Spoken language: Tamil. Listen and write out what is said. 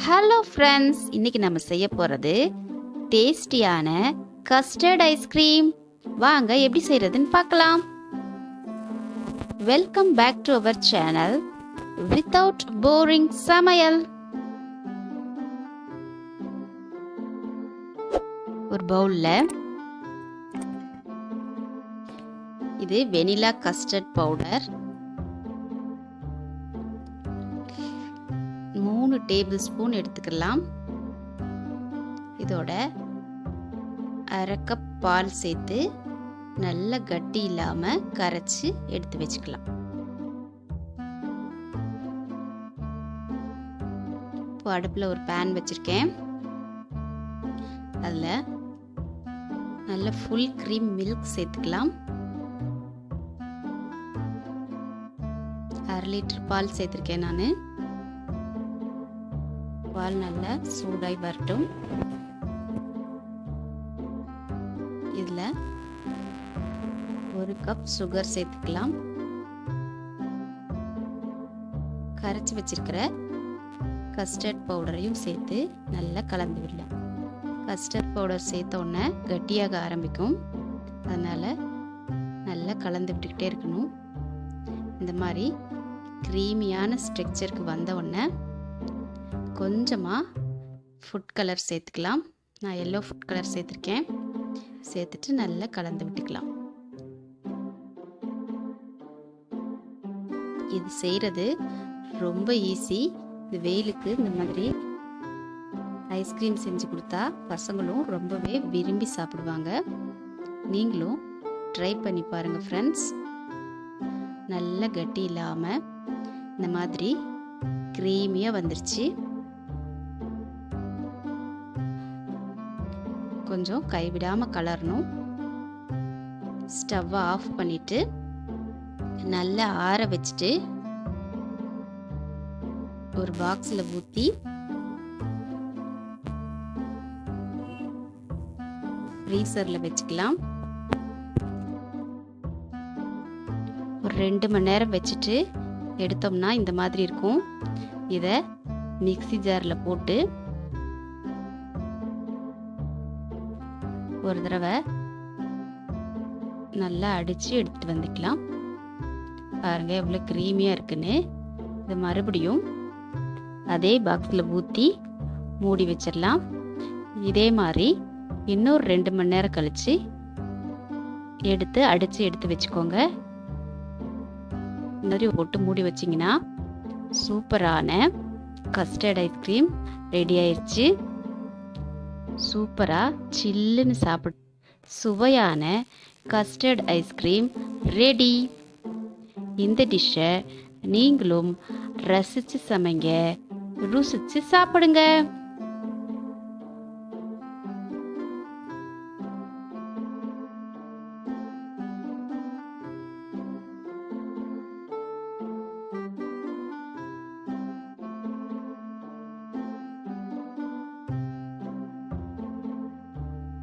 ஹலோ ஃப்ரெண்ட்ஸ், இன்னைக்கு நம்ம செய்ய போகிறது டேஸ்டியான கஸ்டர்ட் ஐஸ்கிரீம். வாங்க எப்படி செய்கிறதுன்னு பார்க்கலாம். Welcome back to our channel without boring சமையல். ஒரு பவுலில் இது vanilla custard powder 3 tablespoon எடுத்துக்கலாம். இதோட 1/2 கப் பால் சேர்த்து நல்ல கட்டி இல்லாம கரைச்சி எடுத்து வச்சுக்கலாம். இப்போ அடுப்புல ஒரு பேன் வச்சிருக்கேன். அதுல நல்ல ஃபுல் க்ரீம் மில்க் சேர்த்துக்கலாம். 1/2 லிட்டர் பால் சேர்த்திருக்கேன் நான். பால் நல்லா சூடாய் வரட்டும். இதுல 1 கப் சுகர் சேர்த்துக்கலாம். கரைச்சி வச்சிருக்கிற கஸ்டர்ட் பவுடரையும் சேர்த்து நல்லா கலந்து விடலாம். கஸ்டர்ட் பவுடர் சேர்த்த உடனே கட்டியாக ஆரம்பிக்கும். அதனால நல்லா கலந்து விட்டுக்கிட்டே இருக்கணும். இந்த மாதிரி க்ரீமியான ஸ்ட்ரக்சருக்கு வந்த உடனே கொஞ்சமாக ஃபுட் கலர் சேர்த்துக்கலாம். நான் எல்லோ ஃபுட் கலர் சேர்த்துருக்கேன். சேர்த்துட்டு நல்லா கலந்து விட்டுக்கலாம். இது செய்கிறது ரொம்ப ஈஸி. இந்த வெயிலுக்கு இந்த மாதிரி ஐஸ்கிரீம் செஞ்சு கொடுத்தா பசங்களும் ரொம்பவே விரும்பி சாப்பிடுவாங்க. நீங்களும் ட்ரை பண்ணி பாருங்கள் ஃப்ரெண்ட்ஸ். நல்ல கட்டி இல்லாமல் இந்த மாதிரி க்ரீமியாக வந்துருச்சு. கொஞ்சம் கைவிடாமல் கலரணும். ஸ்டவ்வை ஆஃப் பண்ணிட்டு நல்லா ஆற வச்சுட்டு ஒரு பாக்ஸில் ஊற்றி ஃப்ரீசரில் வச்சுக்கலாம். ஒரு 2 மணி நேரம் வச்சுட்டு எடுத்தோம்னா இந்த மாதிரி இருக்கும். இதை மிக்ஸி ஜாரில் போட்டு ஒரு தடவை நல்லா அடித்து எடுத்துட்டு வந்துக்கலாம். பாருங்க எவ்வளோ க்ரீமியாக இருக்குன்னு. இதை மறுபடியும் அதே பாக்ஸில் ஊற்றி மூடி வச்சிடலாம். இதே மாதிரி இன்னொரு 2 மணி நேரம் கழித்து எடுத்து அடித்து எடுத்து வச்சுக்கோங்க. இந்த மாதிரி போட்டு மூடி வச்சிங்கன்னா சூப்பரான கஸ்டர்ட் ஐஸ்கிரீம் ரெடி ஆயிடுச்சு. சூப்பராக சில்லுன்னு சாப்பிட சுவையான கஸ்டர்ட் ஐஸ்கிரீம் ரெடி. இந்த டிஷ்ஷை நீங்களும் ரசித்து சமைங்க, ருசித்து சாப்பிடுங்க.